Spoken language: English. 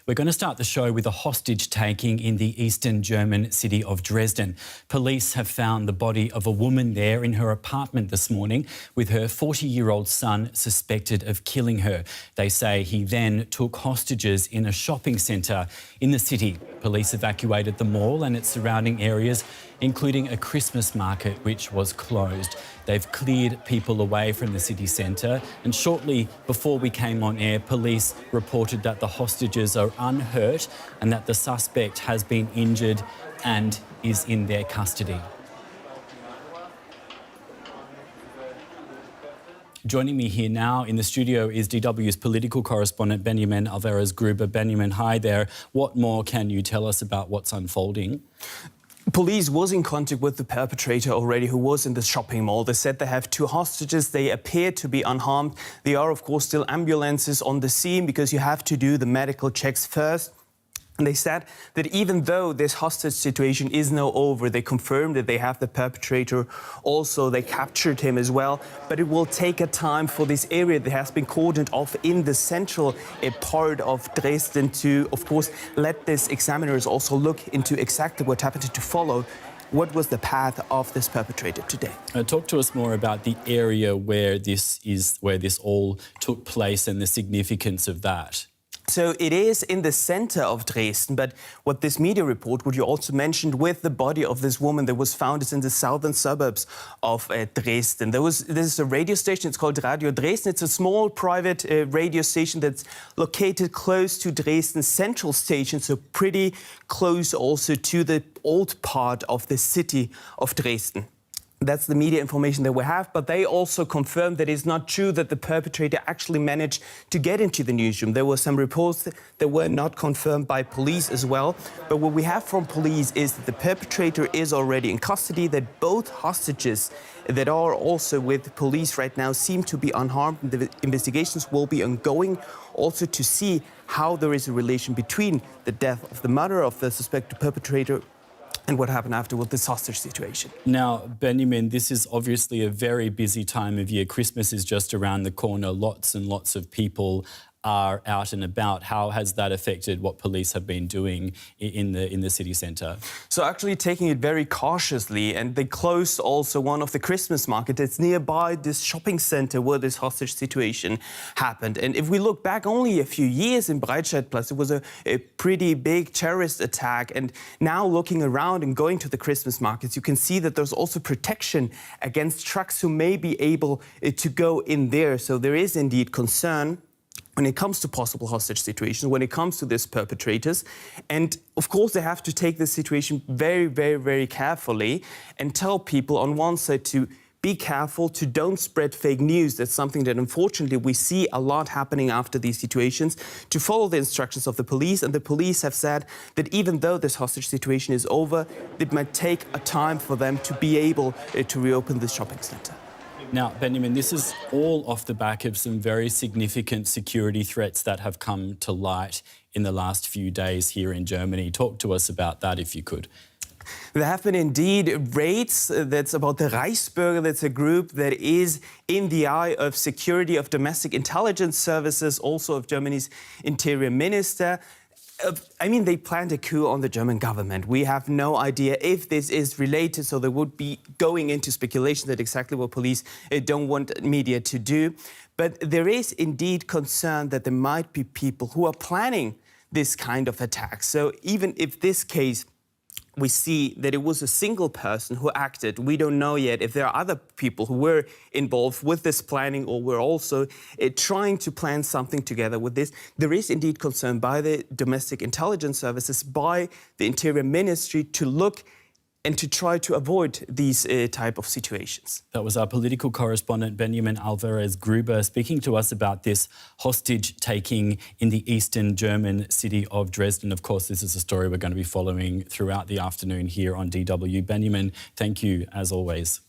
We're going to start the show with a hostage taking in the eastern German city of Dresden. Police have found the body of a woman there in her apartment this morning with her 40-year-old son suspected of killing her. They say he then took hostages in a shopping centre in the city. Police evacuated the mall and its surrounding areas, including a Christmas market which was closed. They've cleared people away from the city centre, and shortly before we came on air, police reported that the hostages are unhurt and that the suspect has been injured and is in their custody. Joining me here now in the studio is DW's political correspondent Benjamin Alvarez-Gruber. Benjamin, hi there. What more can you tell us about what's unfolding? Police was in contact with the perpetrator already, who was in the shopping mall. They said they have 2 hostages. They appear to be unharmed. There are, of course, still ambulances on the scene because you have to do the medical checks first. And they said that even though this hostage situation is now over, they confirmed that they have the perpetrator. Also, they captured him as well. But it will take a time for this area that has been cordoned off in the central part of Dresden to, of course, let these examiners also look into exactly what happened to follow what was the path of this perpetrator today. Talk to us more about the area where this all took place and the significance of that. So it is in the center of Dresden, but what this media report, what you also mentioned with the body of this woman that was found, is in the southern suburbs of Dresden. This is a radio station, it's called Radio Dresden. It's a small private radio station that's located close to Dresden Central Station, so pretty close also to the old part of the city of Dresden. That's the media information that we have, but they also confirmed that it's not true that the perpetrator actually managed to get into the newsroom. There were some reports that were not confirmed by police as well. But what we have from police is that the perpetrator is already in custody, that both hostages that are also with police right now seem to be unharmed. The investigations will be ongoing also to see how there is a relation between the death of the mother of the suspected perpetrator and what happened after with this hostage situation. Now, Benjamin, this is obviously a very busy time of year. Christmas is just around the corner. Lots and lots of people are out and about. How has that affected what police have been doing in the city centre? So actually taking it very cautiously, and they closed also one of the Christmas markets that's nearby this shopping centre where this hostage situation happened. And if we look back only a few years in Breitscheidplatz, it was a pretty big terrorist attack. And now looking around and going to the Christmas markets, you can see that there's also protection against trucks who may be able to go in there. So there is indeed concern when it comes to possible hostage situations, when it comes to these perpetrators. And of course, they have to take this situation very, very, very carefully and tell people on one side to be careful, to don't spread fake news. That's something that unfortunately we see a lot happening after these situations, to follow the instructions of the police. And the police have said that even though this hostage situation is over, it might take a time for them to be able to reopen the shopping centre. Now, Benjamin, this is all off the back of some very significant security threats that have come to light in the last few days here in Germany. Talk to us about that, if you could. There have been indeed raids. That's about the Reichsbürger. That's a group that is in the eye of security, of domestic intelligence services, also of Germany's interior minister. I mean, they planned a coup on the German government. We have no idea if this is related, so they would be going into speculation. That exactly what police don't want media to do. But there is indeed concern that there might be people who are planning this kind of attack. So even if this case, we see that it was a single person who acted, we don't know yet if there are other people who were involved with this planning or were also trying to plan something together with this. There is indeed concern by the domestic intelligence services, by the Interior Ministry, to look and to try to avoid these type of situations. That was our political correspondent Benjamin Alvarez-Gruber speaking to us about this hostage-taking in the eastern German city of Dresden. Of course, this is a story we're going to be following throughout the afternoon here on DW. Benjamin, thank you as always.